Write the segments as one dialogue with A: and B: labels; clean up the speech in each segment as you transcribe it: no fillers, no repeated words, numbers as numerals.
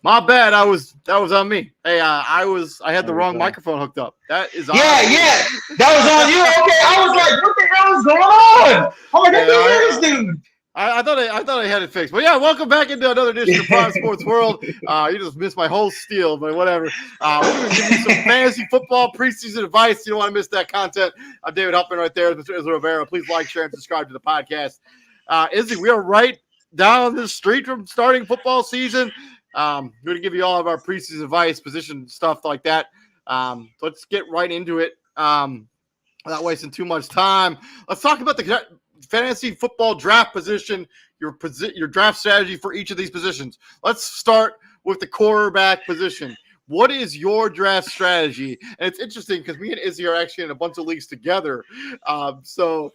A: My bad. That was on me. Hey, I had the wrong microphone hooked up. That is on me.
B: That was on you. Okay, I was like, what the hell is going on? I'm like, I can't hear this dude.
A: I thought I had it fixed, but yeah, welcome back into another edition of Prime Sports World. You just missed my whole steal, but whatever. We're going to give you some fantasy football preseason advice. You don't want to miss that content. I'm David Huffman right there, Mr. Israel Rivera. Please like, share, and subscribe to the podcast. Izzy, we are right down the street from starting football season. We're going to give you all of our preseason advice, position stuff like that. Let's get right into it. Without wasting too much time, let's talk about the fantasy football draft position, your draft strategy for each of these positions. Let's start with the quarterback position. What is your draft strategy? And it's interesting because me and Izzy are actually in a bunch of leagues together. So,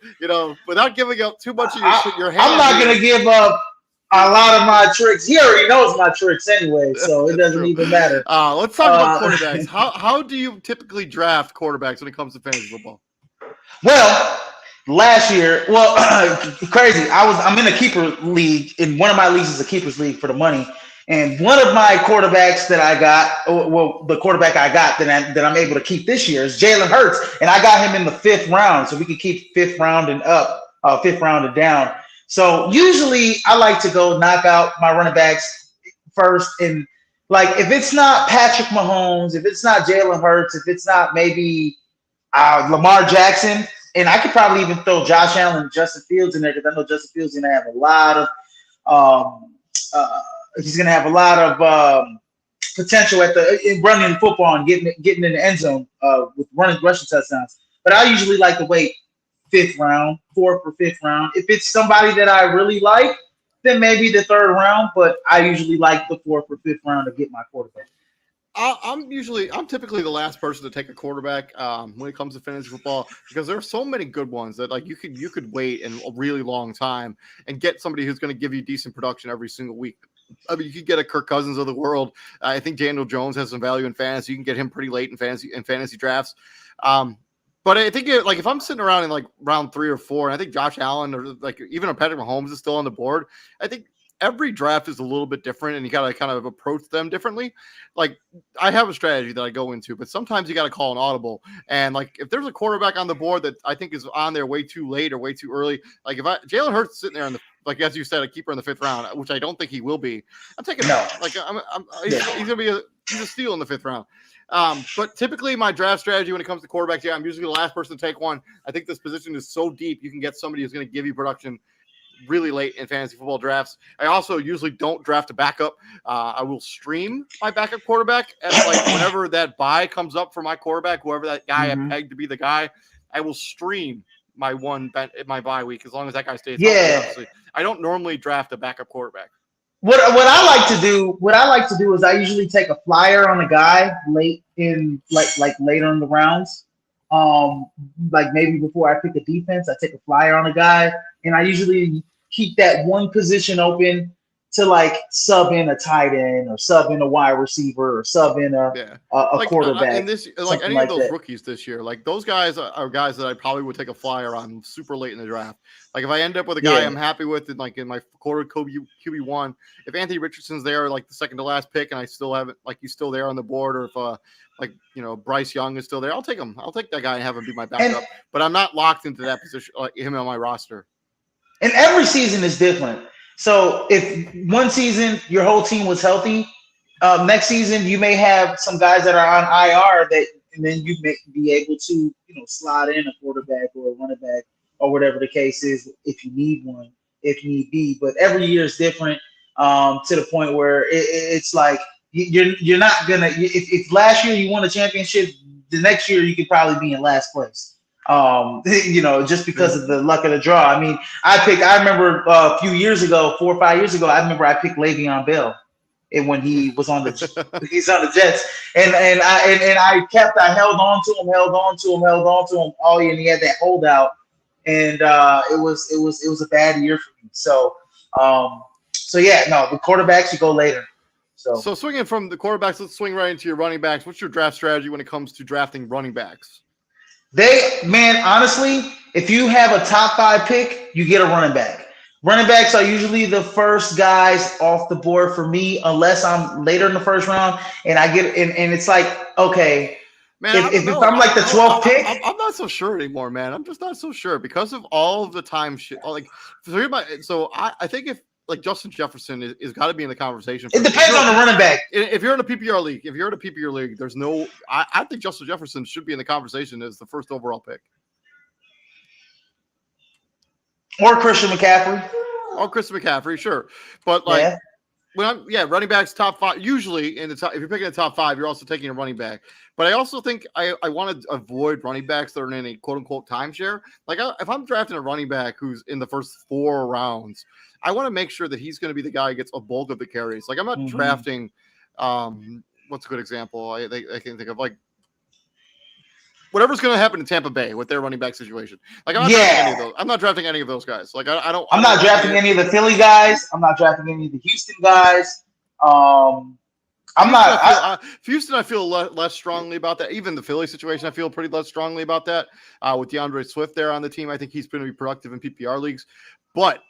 A: without giving up too much of your hand.
B: I'm not going to give up a lot of my tricks. He already knows my tricks anyway, so it doesn't even matter.
A: Let's talk about quarterbacks. How do you typically draft quarterbacks when it comes to fantasy football?
B: Well, last year, crazy. I'm in a keeper league, and one of my leagues is a keepers league for the money. And one of my quarterbacks that I got, the quarterback I got that I'm able to keep this year is Jalen Hurts, and I got him in the 5th round, so we can keep 5th round and up, 5th round and down. So usually I like to go knock out my running backs first, and like if it's not Patrick Mahomes, if it's not Jalen Hurts, if it's not maybe Lamar Jackson, and I could probably even throw Josh Allen and Justin Fields in there because I know Justin Fields is going to have a lot of potential in running the football and getting in the end zone with rushing touchdowns. But I usually like to wait 5th round, 4th or 5th round. If it's somebody that I really like, then maybe the 3rd round. But I usually like the 4th or 5th round to get my quarterback.
A: I'm typically the last person to take a quarterback when it comes to fantasy football because there are so many good ones that like you could wait in a really long time and get somebody who's going to give you decent production every single week. I mean, you could get a Kirk Cousins of the world. I think Daniel Jones has some value in fantasy. You can get him pretty late in fantasy drafts. But I think if I'm sitting around in like round 3 or 4, and I think Josh Allen or like even a Patrick Mahomes is still on the board, I think every draft is a little bit different and you got to kind of approach them differently. Like I have a strategy that I go into, but sometimes you got to call an audible. And like, if there's a quarterback on the board that I think is on there way too late or way too early, like if Jalen Hurts sitting there like, as you said, a keeper in the 5th round, which I don't think he will be. I'm taking he's going to be he's a steal in the 5th round. But typically my draft strategy when it comes to quarterbacks, I'm usually the last person to take one. I think this position is so deep. You can get somebody who's going to give you production really late in fantasy football drafts. I also usually don't draft a backup. I will stream my backup quarterback at like whenever that bye comes up for my quarterback, whoever that guy I pegged to be the guy, I will stream my bye week as long as that guy stays healthy. Obviously. I don't normally draft a backup quarterback.
B: What I like to do is I usually take a flyer on a guy late in like later in the rounds. Like maybe before I pick a defense, I take a flyer on a guy, and I usually keep that one position open to like sub in a tight end or sub in a wide receiver or sub in a quarterback.
A: And this like any of those rookies this year, like those guys are guys that I probably would take a flyer on super late in the draft. Like if I end up with a guy I'm happy with in my quarter QB1, if Anthony Richardson's there like the second to last pick and I still haven't like he's still there on the board, or if Bryce Young is still there, I'll take him. I'll take that guy and have him be my backup. But I'm not locked into that position, like him on my roster.
B: And every season is different. So if one season your whole team was healthy, next season you may have some guys that are on IR and then you may be able to slide in a quarterback or a running back or whatever the case is if you need one, if need be. But every year is different to the point where it's like you're not gonna. If last year you won a championship, the next year you could probably be in last place. Just because of the luck of the draw. I mean, I remember a few years ago, 4 or 5 years ago, I picked Le'Veon Bell, and when he was on he's on the Jets, and I held on to him all year, and he had that holdout, and it was a bad year for me. So the quarterbacks you go later.
A: So swinging from the quarterbacks, let's swing right into your running backs. What's your draft strategy when it comes to drafting running backs?
B: Honestly, if you have a top 5 pick, you get a running back. Running backs are usually the first guys off the board for me, unless I'm later in the 1st round and I get and it's like, okay, man, if I'm like the 12th pick,
A: I'm not so sure anymore, man. I'm just not so sure because of all of the time shit. Like, so I think if like Justin Jefferson is got to be in the conversation.
B: It depends on the running back.
A: If you're in a PPR league, there's no. I think Justin Jefferson should be in the conversation as the 1st overall pick.
B: Or Christian McCaffrey.
A: Sure, but like running backs top 5 usually in the top. If you're picking the top 5, you're also taking a running back. But I also think I want to avoid running backs that are in a quote unquote timeshare. Like if I'm drafting a running back who's in the first 4 rounds, I want to make sure that he's going to be the guy who gets a bulk of the carries. Like I'm not drafting what's a good example? I can think of like whatever's going to happen in Tampa Bay with their running back situation. Like I'm not drafting any of those. I'm not drafting any of those guys. Like I don't.
B: I'm not drafting any of the Philly guys. I'm not drafting any of the Houston guys.
A: Houston, I feel less strongly about that. Even the Philly situation, I feel pretty less strongly about that. With DeAndre Swift there on the team, I think he's going to be productive in PPR leagues. But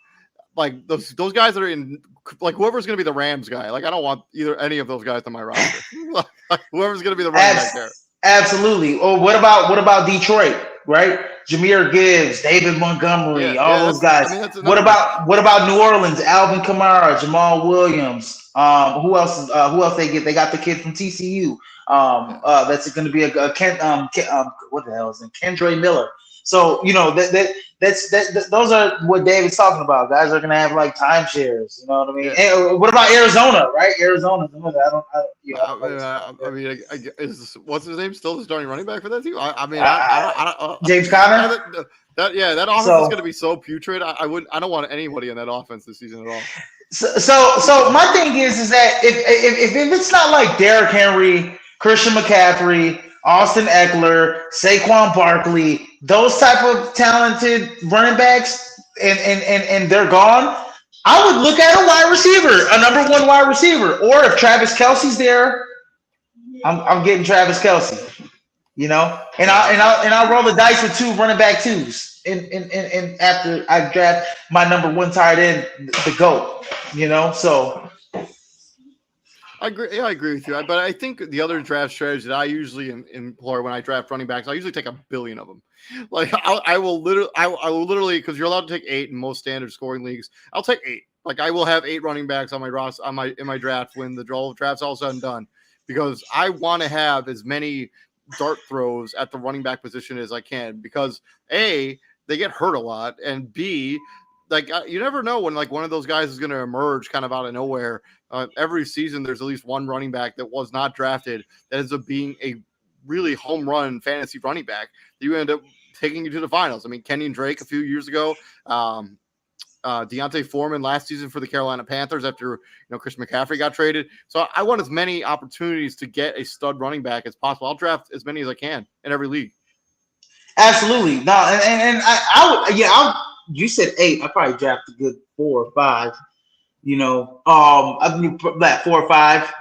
A: like those guys that are in, like whoever's going to be the Rams guy, like I don't want any of those guys on my roster. Like, whoever's going to be the running back there.
B: Absolutely. Or what about Detroit? Right, Jahmyr Gibbs, David Montgomery, all those guys. What about New Orleans? Alvin Kamara, Jamal Williams. Who else? Who else they get? They got the kid from TCU. That's going to be a Ken. What the hell is it? Kendra Miller. So that's those are what David's talking about. Guys are going to have like timeshares. You know what I mean? Yeah. And what about Arizona? Right, Arizona.
A: What's his name? Still the starting running back for that team?
B: James Conner.
A: That offense is going to be so putrid. I don't want anybody in that offense this season at all.
B: So my thing is that if it's not like Derrick Henry, Christian McCaffrey, Austin Eckler, Saquon Barkley, those type of talented running backs, and they're gone, I would look at a wide receiver, a number one wide receiver, or if Travis Kelce's there, I'm getting Travis Kelce. And I'll roll the dice with two running back twos, and after I draft my number one tight end, the GOAT. So
A: I agree with you. But I think the other draft strategy that I usually employ when I draft running backs, I usually take 1 billion of them. Like I will literally, because you're allowed to take 8 in most standard scoring leagues. I'll take 8. Like I will have 8 running backs on my roster in my draft when the draft's all said and done, because I want to have as many dart throws at the running back position as I can, because A, they get hurt a lot, and B, like you never know when like one of those guys is going to emerge kind of out of nowhere. Every season, there's at least one running back that was not drafted that ends up being a really home run fantasy running back that you end up taking you to the finals. I mean, Kenyon Drake a few years ago, Deontay Foreman last season for the Carolina Panthers after Chris McCaffrey got traded. So I want as many opportunities to get a stud running back as possible. I'll draft as many as I can in every league.
B: Absolutely. No, and I would, you said 8. I probably draft a good 4 or 5. I mean, like 4 or 5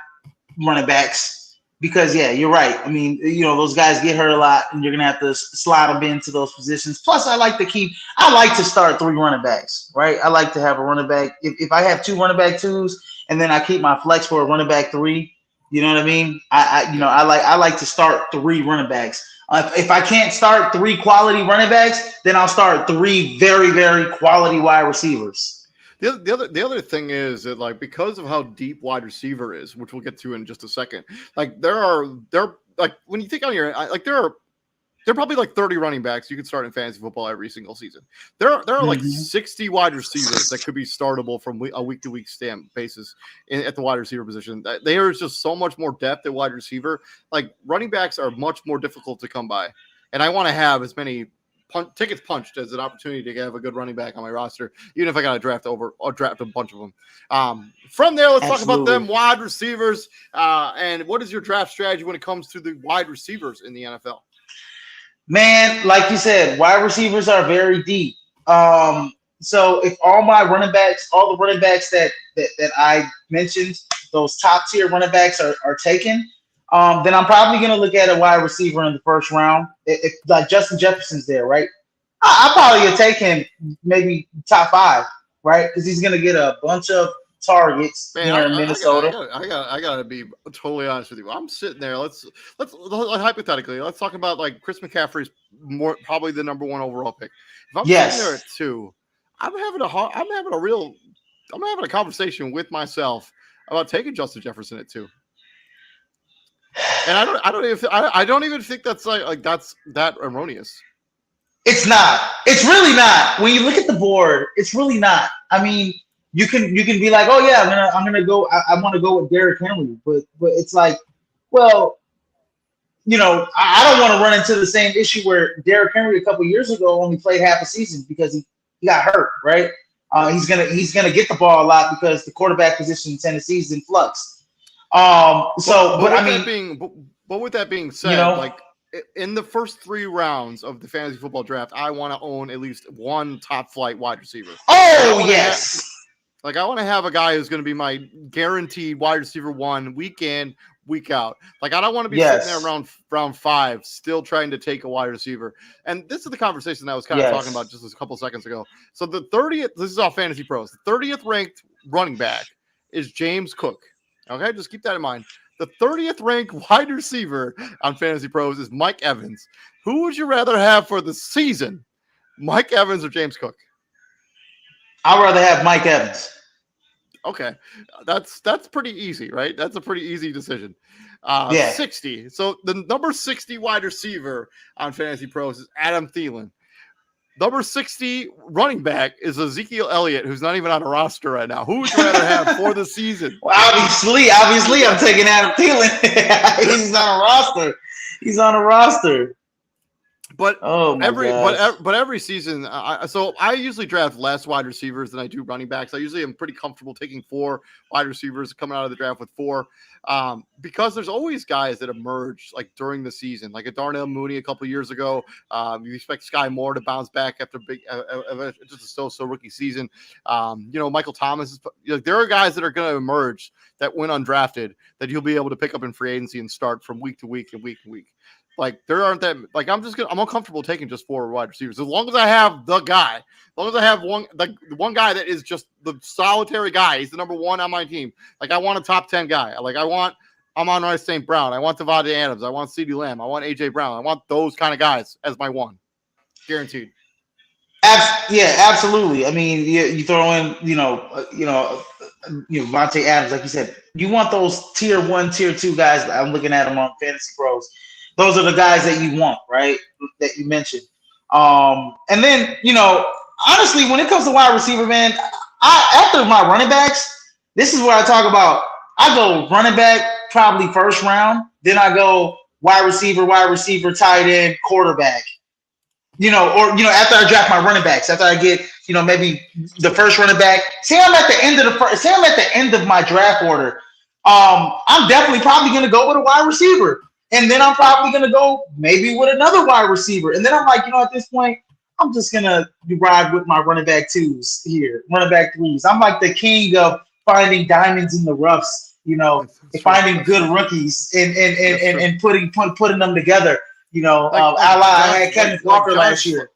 B: running backs, because you're right. I mean, those guys get hurt a lot, and you're gonna have to slide them into those positions. Plus, I like to start 3 running backs, right? I like to have a running back. If I have 2 running back 2s, and then I keep my flex for a running back 3, you know what I mean? I like to start 3 running backs. If I can't start 3 quality running backs, then I'll start 3 very, very quality wide receivers.
A: The other thing is that, like, because of how deep wide receiver is, which we'll get to in just a second, like there are like when you think on your like there are probably like 30 running backs you can start in fantasy football every single season. There are like 60 wide receivers that could be startable from a week to week stamp basis at the wide receiver position. There is just so much more depth at wide receiver. Like running backs are much more difficult to come by, and I want to have as many tickets punched as an opportunity to have a good running back on my roster, even if I got to draft a bunch of them. From there, let's talk about them wide receivers. And what is your draft strategy when it comes to the wide receivers in the NFL?
B: Man, like you said, wide receivers are very deep. So if all the running backs that I mentioned, those top tier running backs are taken, then I'm probably going to look at a wide receiver in the first round. If like Justin Jefferson's there, right? I'll probably take him maybe top 5, right? Because he's going to get a bunch of targets here in Minnesota.
A: I gotta be totally honest with you. I'm sitting there. Let's hypothetically, let's talk about like Chris McCaffrey's probably the number 1 overall pick. If I'm sitting there at 2, I'm having a conversation with myself about taking Justin Jefferson at 2. And I don't even think that's like that's that erroneous.
B: It's not. It's really not. When you look at the board, it's really not. I mean, you can be like, oh yeah, I'm gonna go. I want to go with Derrick Henry, but it's like, well, I don't want to run into the same issue where Derrick Henry a couple years ago only played half a season because he got hurt, right? He's gonna get the ball a lot because the quarterback position in Tennessee is in flux.
A: But with that being said,
B: you know,
A: like in the first 3 rounds of the fantasy football draft, I want to own at least one top flight wide receiver.
B: Oh yes.
A: I want to have a guy who's going to be my guaranteed wide receiver 1 week in, week out. Like, I don't want to be sitting there around round 5 still trying to take a wide receiver. And this is the conversation I was kind of talking about just a couple seconds ago. So the 30th, this is all Fantasy Pros, the 30th ranked running back is James Cook. Okay, just keep that in mind. The 30th ranked wide receiver on Fantasy Pros is Mike Evans. Who would you rather have for the season, Mike Evans or James Cook?
B: I'd rather have Mike Evans.
A: Okay, that's pretty easy, right? That's a pretty easy decision. 60. So the number 60 wide receiver on Fantasy Pros is Adam Thielen. Number 60 running back is Ezekiel Elliott, who's not even on a roster right now. Who would you rather have for the season?
B: Well, obviously, I'm taking Adam Thielen. He's on a roster. He's on a roster.
A: But every season, so I usually draft less wide receivers than I do running backs. I usually am pretty comfortable taking 4 wide receivers coming out of the draft with 4, because there's always guys that emerge like during the season, like a Darnell Mooney a couple years ago. You expect Sky Moore to bounce back after just a so rookie season. Michael Thomas there are guys that are going to emerge that went undrafted that you'll be able to pick up in free agency and start from week to week and week to week. Like, there aren't that, like, I'm uncomfortable taking just 4 wide receivers. As long as I have the guy, as long as I have the one guy that is just the solitary guy, he's the number 1 on my team. Like, I want a top 10 guy. Like, I want Amon-Ra St. Brown. I want Devontae Adams. I want CeeDee Lamb. I want A.J. Brown. I want those kind of guys as my 1. Guaranteed.
B: Yeah, absolutely. I mean, you throw in, Devontae Adams, like you said, you want those tier 1, tier 2 guys. I'm looking at them on Fantasy Pros. Those are the guys that you want, right? That you mentioned. And then, honestly, when it comes to wide receiver, man, after my running backs, this is where I talk about. I go running back probably first round. Then I go wide receiver, tight end, quarterback. After I draft my running backs, after I get, maybe the first running back. Say I'm at the end of my draft order. I'm definitely probably going to go with a wide receiver. And then I'm probably going to go maybe with another wide receiver. And then I'm like, at this point, I'm just going to ride with my running back 2s here, running back 3s. I'm like the king of finding diamonds in the roughs, finding good rookies and putting them together. I had Kenneth Walker last year.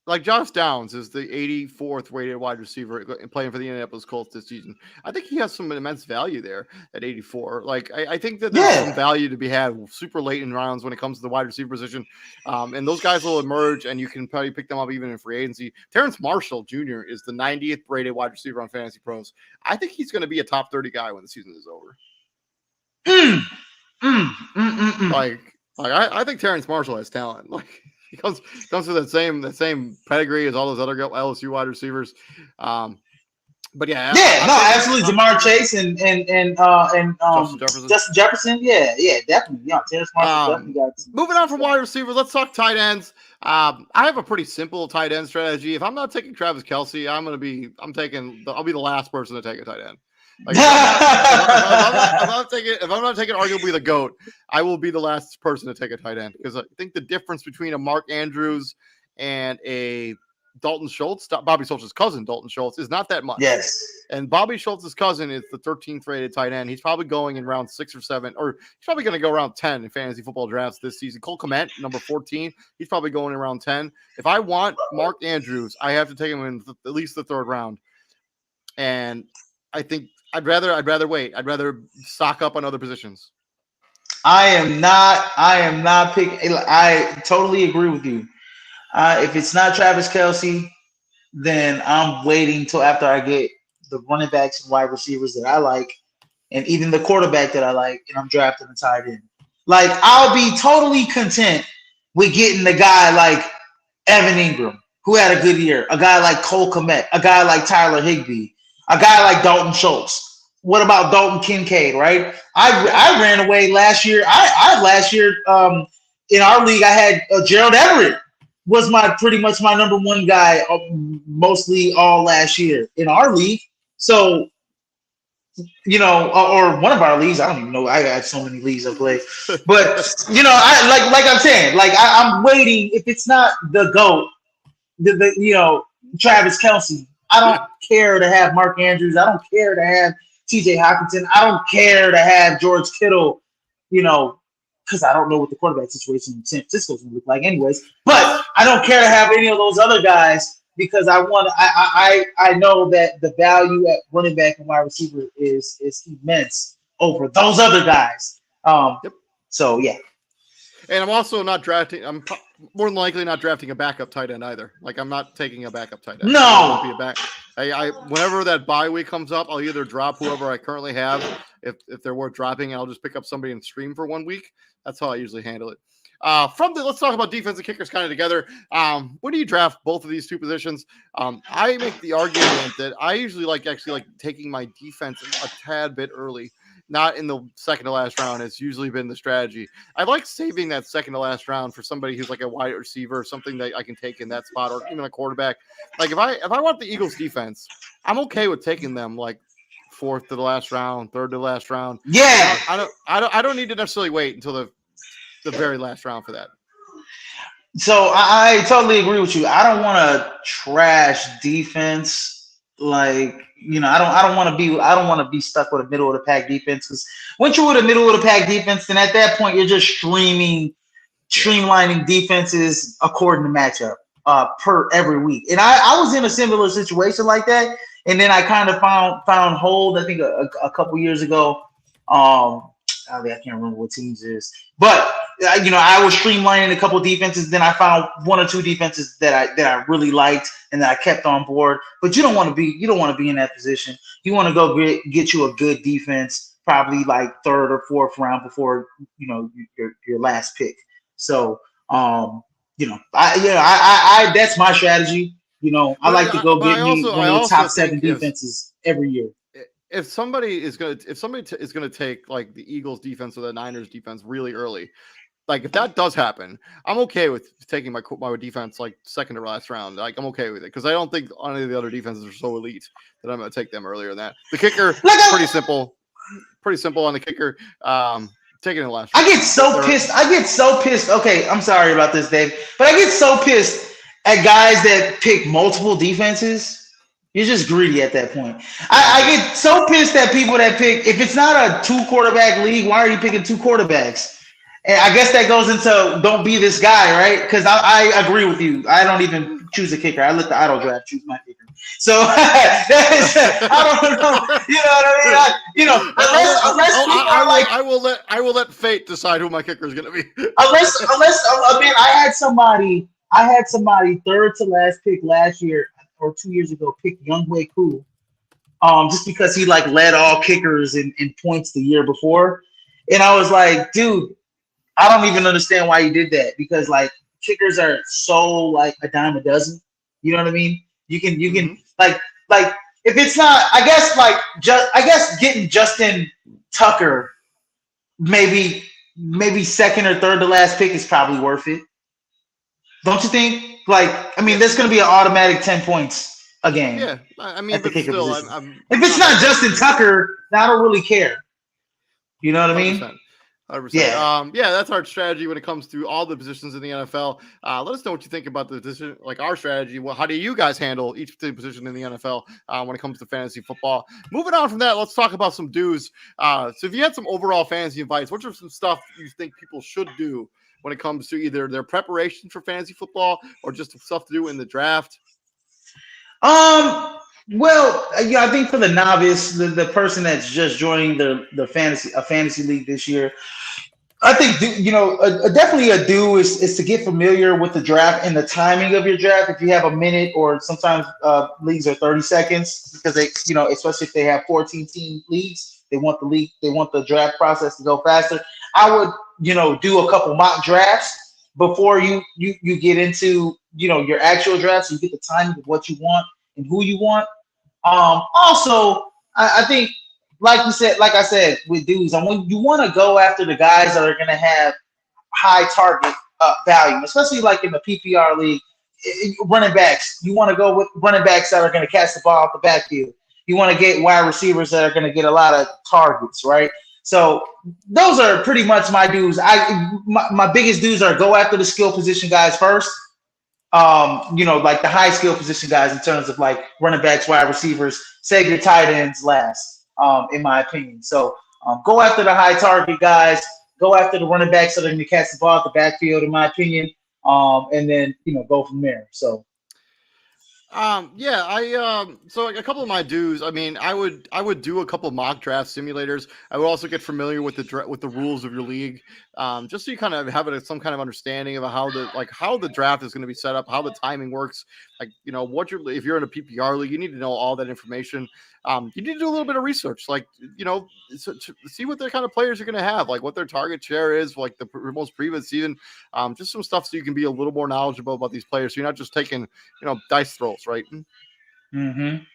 A: Like, Josh Downs is the 84th rated wide receiver playing for the Indianapolis Colts this season. I think he has some immense value there at 84. Like, I think that there's some value to be had super late in rounds when it comes to the wide receiver position. And those guys will emerge, and you can probably pick them up even in free agency. Terrence Marshall Jr. is the 90th rated wide receiver on Fantasy Pros. I think he's going to be a top 30 guy when the season is over. I think Terrence Marshall has talent. Like, he comes with that same pedigree as all those other LSU wide receivers. But yeah,
B: absolutely. Jamar Chase and Justin Jefferson. Yeah, definitely. Yeah, Terrence Marshall definitely got.
A: Moving on from wide receivers, let's talk tight ends. I have a pretty simple tight end strategy. If I'm not taking Travis Kelce, I'll be the last person to take a tight end. Like, if I'm not taking arguably the GOAT, I will be the last person to take a tight end, because I think the difference between a Mark Andrews and a Dalton Schultz, Bobby Schultz's cousin, Dalton Schultz, is not that much.
B: Yes.
A: And Bobby Schultz's cousin is the 13th rated tight end. He's probably going in round 6 or 7, or he's probably going to go around 10 in fantasy football drafts this season. Cole Kmet, number 14, he's probably going in around 10. If I want Mark Andrews, I have to take him in at least the 3rd round. And I think I'd rather wait. I'd rather stock up on other positions.
B: I am not picking. I totally agree with you. If it's not Travis Kelce, then I'm waiting till after I get the running backs and wide receivers that I like, and even the quarterback that I like, and I'm drafting a tight end. Like, I'll be totally content with getting the guy like Evan Ingram, who had a good year, a guy like Cole Kmet, a guy like Tyler Higbee, a guy like Dalton Schultz. What about Dalton Kincaid, right? I ran away last year. Last year in our league, I had Gerald Everett was pretty much my number 1 guy mostly all last year in our league. So or one of our leagues. I don't even know. I got so many leagues I play, but like I'm saying, like I'm waiting. If it's not the GOAT, the Travis Kelsey, I don't care to have Mark Andrews. I don't care to have T.J. Hockenson. I don't care to have George Kittle. Because I don't know what the quarterback situation in San Francisco is going to look like, anyways. But I don't care to have any of those other guys because I know that the value at running back and wide receiver is immense over those other guys.
A: Yep.
B: So yeah.
A: And I'm also not drafting. I'm more than likely not drafting a backup tight end either. Like I'm not taking a backup tight end.
B: No.
A: Be a back. Whenever that bye week comes up, I'll either drop whoever I currently have if they're worth dropping, and I'll just pick up somebody and stream for 1 week. That's how I usually handle it. Let's talk about defensive kickers kind of together. When do you draft both of these two positions? I make the argument that I usually like taking my defense a tad bit early, not in the second to last round. It's usually been the strategy. I like saving that second to last round for somebody who's like a wide receiver or something that I can take in that spot, or even a quarterback. Like if I want the Eagles defense, I'm okay with taking them like fourth to the last round, third to the last round.
B: Yeah.
A: I don't need to necessarily wait until the very last round for that.
B: So I totally agree with you. I don't want to trash defense. Like, I don't want to be stuck with a middle of the pack defense, because once you're with a middle of the pack defense, then at that point you're just streamlining defenses according to matchup per every week. And I was in a similar situation like that, and then I kind of found hold. I think a couple years ago. I can't remember what teams it is, but I was streamlining a couple of defenses. Then I found one or two defenses that I really liked and that I kept on board. But you don't want to be in that position. You want to go get you a good defense, probably like third or fourth round before your last pick. So I that's my strategy. I like to go get me one of the top 7 defenses every year.
A: If somebody is going to take like the Eagles defense or the Niners defense really early, like if that does happen, I'm okay with taking my defense like second to last round. Like I'm okay with it because I don't think any of the other defenses are so elite that I'm going to take them earlier than that. The kicker, pretty simple on the kicker. Taking it last round.
B: I get so pissed. Okay, I'm sorry about this, Dave, but I get so pissed at guys that pick multiple defenses. You're just greedy at that point. I get so pissed at people that pick, if it's not a 2-quarterback league, why are you picking 2 quarterbacks? And I guess that goes into don't be this guy, right? Because I agree with you. I don't even choose a kicker. I let the auto draft choose my kicker. So I don't know. You know what I mean? Unless
A: I will let fate decide who my kicker is going to be.
B: unless I mean, I had somebody third to last pick last year or 2 years ago pick Younghoe Koo, just because he like led all kickers in points the year before, and I was like, dude, I don't even understand why you did that, because like kickers are so like a dime a dozen. You know what I mean? You can like if it's not, I guess getting Justin Tucker maybe second or third to last pick is probably worth it. Don't you think? Like, I mean, there's going to be an automatic 10 points a game.
A: Yeah, I mean, but still,
B: if it's not Justin Tucker, I don't really care. You know what I mean?
A: 100%. Yeah. That's our strategy when it comes to all the positions in the NFL. Let us know what you think about the position, like our strategy. Well, how do you guys handle each position in the NFL when it comes to fantasy football? Moving on from that, let's talk about some do's. So if you had some overall fantasy advice, what are some stuff you think people should do when it comes to either their preparation for fantasy football or just stuff to do in the draft?
B: Well, I think for the novice, the person that's just joining the fantasy league this year, I think definitely a do is to get familiar with the draft and the timing of your draft. If you have a minute, or sometimes leagues are 30 seconds, because they, especially if they have 14-team leagues, they want the draft process to go faster. I would do a couple mock drafts before you get into your actual draft, so you get the timing of what you want and who you want. Also, I think, like I said, with dudes, when you want to go after the guys that are going to have high target value, especially like in the PPR league, running backs. You want to go with running backs that are going to catch the ball off the backfield. You want to get wide receivers that are going to get a lot of targets, right? So those are pretty much my dues. My biggest dues are go after the skill position guys first. Like the high skill position guys in terms of like running backs, wide receivers, save your tight ends last, in my opinion. So go after the high target guys, go after the running backs that are going to catch the ball at the backfield, in my opinion, and then go from there. So
A: so like a couple of my dues. I mean, I would do a couple of mock draft simulators. I would also get familiar with the rules of your league, just so you kind of have some kind of understanding of how the draft is going to be set up, how the timing works. Like if you're in a PPR league, you need to know all that information. You need to do a little bit of research, like to see what their kind of players you're going to have, like what their target share is, like the most previous season. Just some stuff so you can be a little more knowledgeable about these players. So you're not just taking dice throws, right?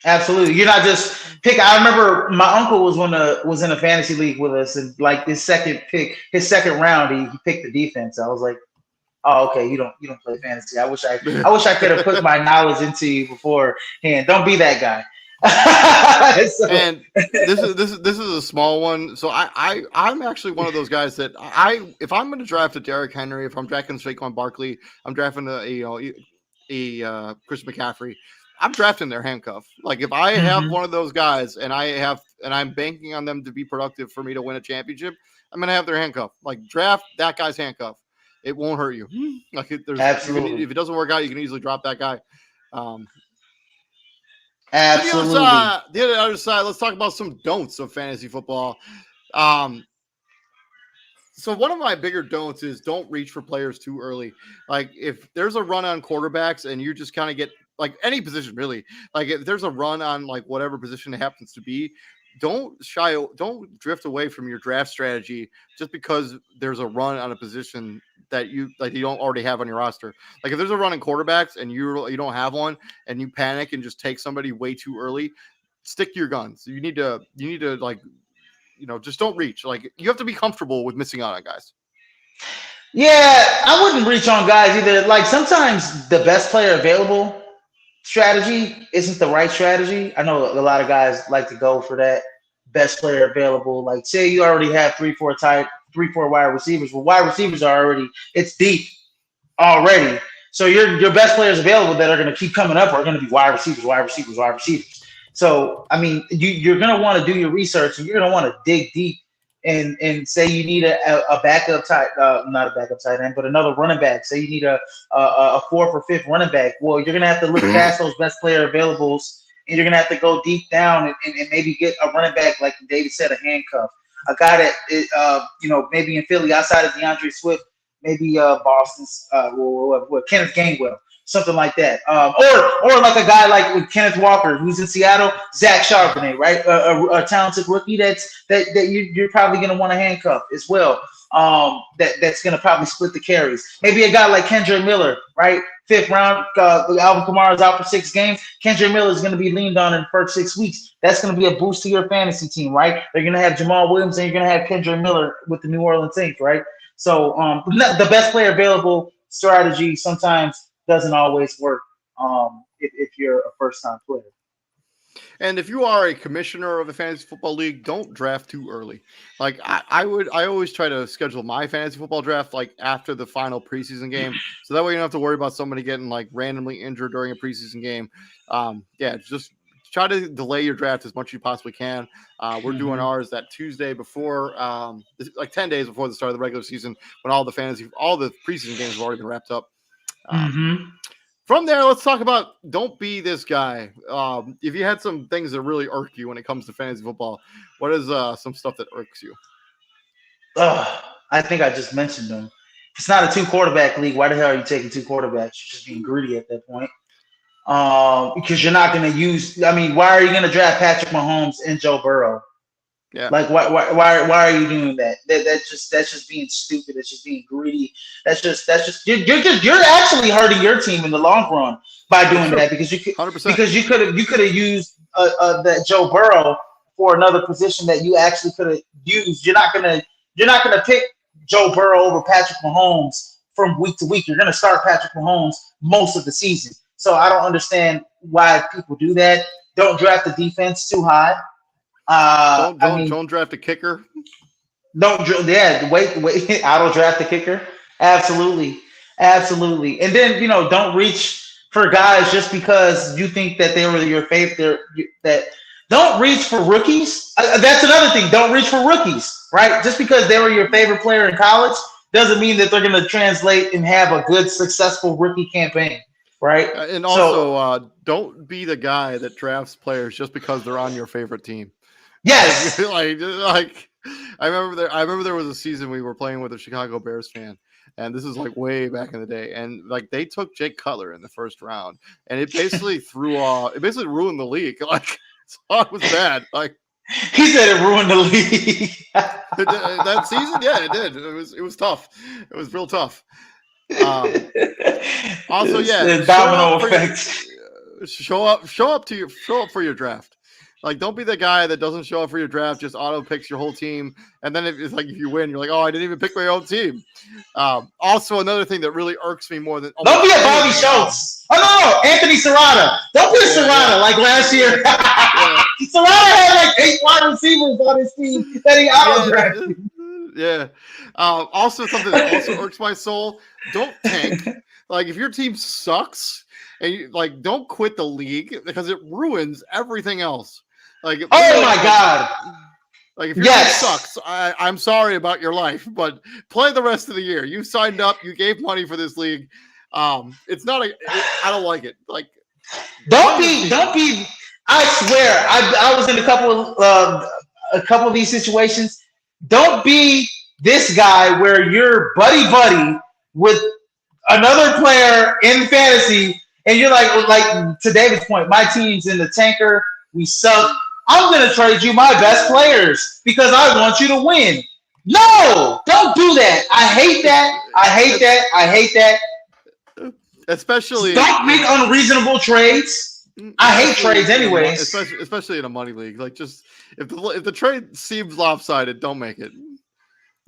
B: Absolutely. You're not just pick. I remember my uncle was in a fantasy league with us, and like his second round, he picked the defense. I was like, oh, okay, you don't play fantasy. I wish I could have put my knowledge into you beforehand. Don't be that guy.
A: And this is a small one. So I'm actually one of those guys that if I'm going to draft a Derrick Henry, if I'm drafting Saquon Barkley, I'm drafting a Chris McCaffrey, I'm drafting their handcuff. Like if I have one of those guys and I'm banking on them to be productive for me to win a championship, I'm going to have their handcuff. Like draft that guy's handcuff. It won't hurt you. Like
B: Absolutely.
A: If it doesn't work out, you can easily drop that guy.
B: Absolutely.
A: The other side, let's talk about some don'ts of fantasy football. So one of my bigger don'ts is don't reach for players too early. Like if there's a run on quarterbacks and you just kind of get like any position really, like if there's a run on like whatever position it happens to be, don't drift away from your draft strategy just because there's a run on a position that you don't already have on your roster. Like if there's a run in quarterbacks and you don't have one and you panic and just take somebody way too early, stick to your guns. You need to like, just don't reach. Like you have to be comfortable with missing out on guys.
B: Yeah, I wouldn't reach on guys either. Like sometimes the best player available strategy isn't the right strategy. I know a lot of guys like to go for that best player available. Like say you already have 3-4 wide receivers. Well, wide receivers are already, it's deep already. So your best players available that are going to keep coming up are going to be wide receivers. So I mean, you're going to want to do your research and you're going to want to dig deep and say you need a backup tight, not a backup tight end, but another running back. Say you need a fourth or fifth running back. Well, you're gonna have to look past those best player availables, and you're gonna have to go deep down and maybe get a running back like David said, a handcuff, a guy that maybe in Philly outside of DeAndre Swift, maybe Boston's Kenneth Gainwell. Something like that, or like a guy like with Kenneth Walker, who's in Seattle, Zach Charbonnet, right? A talented rookie that you're probably going to want to handcuff as well. That's going to probably split the carries. Maybe a guy like Kendra Miller, right? 5th round, Alvin Kamara's out for 6 games. Kendra Miller is going to be leaned on in the first 6 weeks. That's going to be a boost to your fantasy team, right? They're going to have Jamal Williams and you're going to have Kendra Miller with the New Orleans Saints, right? So the best player available strategy sometimes doesn't always work if you're a first-time player.
A: And if you are a commissioner of a fantasy football league, don't draft too early. Like I always try to schedule my fantasy football draft like after the final preseason game, so that way you don't have to worry about somebody getting like randomly injured during a preseason game. Just try to delay your draft as much as you possibly can. We're doing ours that Tuesday before, like 10 days before the start of the regular season, when all the preseason games have already been wrapped up. From there, let's talk about don't be this guy. If you had some things that really irk you when it comes to fantasy football, what is some stuff that irks you?
B: I think I just mentioned them. If it's not a 2-quarterback league, why the hell are you taking 2 quarterbacks? You're just being greedy at that point. Because you're not going to use. I mean, why are you going to draft Patrick Mahomes and Joe Burrow? Yeah. Like why are you doing that? That's just being stupid. It's just being greedy. That's just you're actually hurting your team in the long run by doing that because you could 100%. Because you could have used that Joe Burrow for another position that you actually could have used. You're not gonna pick Joe Burrow over Patrick Mahomes from week to week. You're gonna start Patrick Mahomes most of the season. So I don't understand why people do that. don't draft the defense too high.
A: Don't draft a kicker.
B: Wait. Auto draft the kicker. Absolutely. And then don't reach for guys just because you think that they were your favorite. Don't reach for rookies. That's another thing. Don't reach for rookies, right? Just because they were your favorite player in college doesn't mean that they're going to translate and have a good, successful rookie campaigan, right?
A: And also, don't be the guy that drafts players just because they're on your favorite team.
B: Yes.
A: like I remember there was a season we were playing with a Chicago Bears fan, and this is like way back in the day, and like they took Jake Cutler in the first round, and it basically ruined the league. Like it was bad. Like
B: he said, it ruined the league.
A: that season, yeah, it did. It was tough. It was real tough. Also, yeah,
B: domino effect.
A: Show up for your draft. Like, don't be the guy that doesn't show up for your draft, just auto picks your whole team, and then if you win, you're like, oh, I didn't even pick my own team. Also, another thing that really irks me more than
B: don't be a Bobby Schultz. Oh no, Anthony Serrata. Don't be a Serrata like last year. Serrata had like 8 wide receivers on his team that he auto drafted.
A: Yeah. Also, something that also irks my soul: don't tank. Like, if your team sucks, and you don't quit the league because it ruins everything else. Like,
B: oh my God!
A: Like, if your team sucks, I'm sorry about your life, but play the rest of the year. You signed up, you gave money for this league. It's not I don't like it. Like, don't be. I swear, I was in a couple of these situations. Don't be this guy where you're buddy with another player in fantasy, and you're like to David's point, my team's in the tanker. We suck. I'm going to trade you my best players because I want you to win. No, don't do that. I hate that. Especially, don't make unreasonable trades. I hate trades anyways. Especially in a money league. Like, just if the trade seems lopsided, don't make it.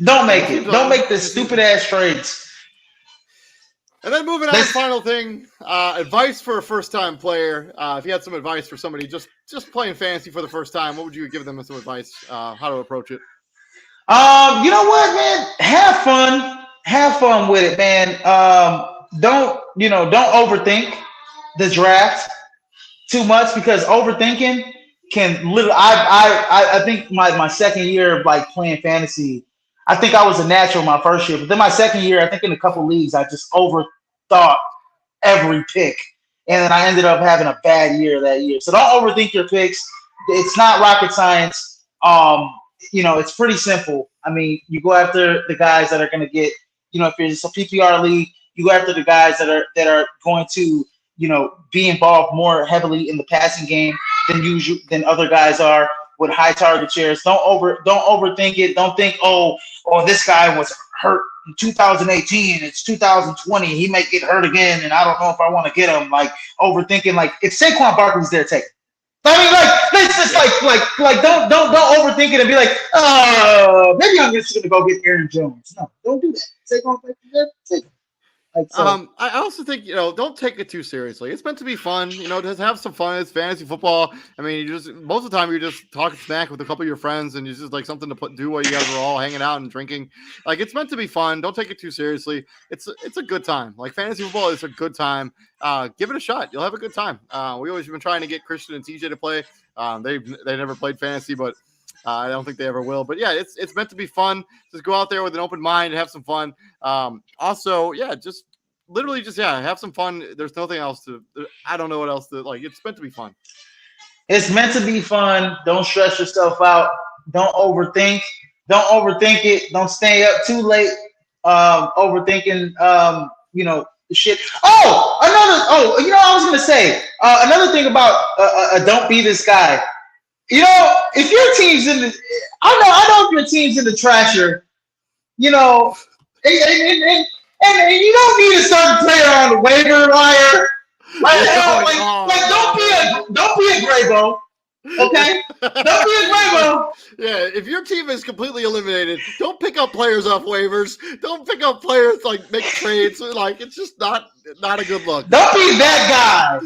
B: Don't make it. Don't make the stupid ass trades.
A: And then moving on to the final thing, advice for a first-time player. If you had some advice for somebody just playing fantasy for the first time, what would you give them as some advice, how to approach it?
B: You know what, man? Have fun with it, man. Don't overthink the draft too much, because overthinking can literally. I think my second year of playing fantasy, I think I was a natural my first year, but then my second year, I think in a couple leagues, I just overthought every pick, and then I ended up having a bad year that year. So don't overthink your picks. It's not rocket science. It's pretty simple. I mean, you go after the guys that are going to get, if it's a PPR league, you go after the guys that are going to, be involved more heavily in the passing game than other guys are with high target shares. Don't overthink it. Don't think, oh, this guy was hurt in 2018. It's 2020. He may get hurt again, and I don't know if I want to get him. Like, overthinking. If Saquon Barkley's there, take it. I mean, it's just don't overthink it and be like, oh, maybe I'm just gonna go get Aaron Jones. No, don't do that. Saquon Barkley's there, take it.
A: I also think, don't take it too seriously. It's meant to be fun, just have some fun. It's fantasy football. I mean, most of the time you're just talking smack with a couple of your friends, and it's just something to do while you guys are all hanging out and drinking. Like, it's meant to be fun. Don't take it too seriously. It's a good time. Like, fantasy football is a good time. Give it a shot. You'll have a good time. We always been trying to get Christian and TJ to play. They never played fantasy, but I don't think they ever will. But yeah, it's meant to be fun. Just go out there with an open mind and have some fun. Also, yeah, just have some fun. There's nothing else I don't know what else it's meant to be fun.
B: It's meant to be fun. Don't stress yourself out. Don't overthink. Don't overthink it. Don't stay up too late. Overthinking, the shit. I was going to say, another thing about don't be this guy. If your team's I know if your team's in the trasher, and you don't need a certain player on the waiver wire. Don't be a Grabo. Okay? Don't be a Grabo.
A: Yeah, if your team is completely eliminated, don't pick up players off waivers. Don't pick up players make trades. It's just not a good look.
B: Don't be that guy.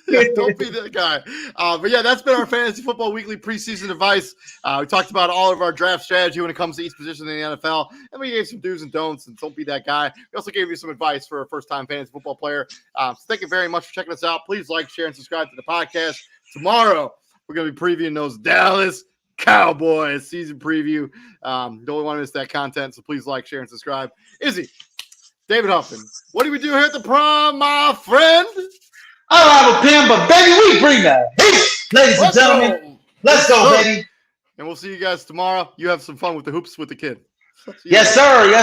A: Yeah, don't be that guy. But yeah, that's been our fantasy football weekly preseason advice. We talked about all of our draft strategy when it comes to each position in the NFL, and we gave some do's and don'ts. And don't be that guy. We also gave you some advice for a first-time fantasy football player. So thank you very much for checking us out. Please like, share, and subscribe to the podcast. Tomorrow we're going to be previewing those Dallas Cowboys season preview. Don't want to miss that content, so please like, share, and subscribe. Izzy, David Huffman, what do we do here at the prom, my friend?
B: I don't have a pen, but baby, we bring that heat, ladies and gentlemen. Let's go, baby.
A: And we'll see you guys tomorrow. You have some fun with the hoops with the kid.
B: Yes, sir. Yes.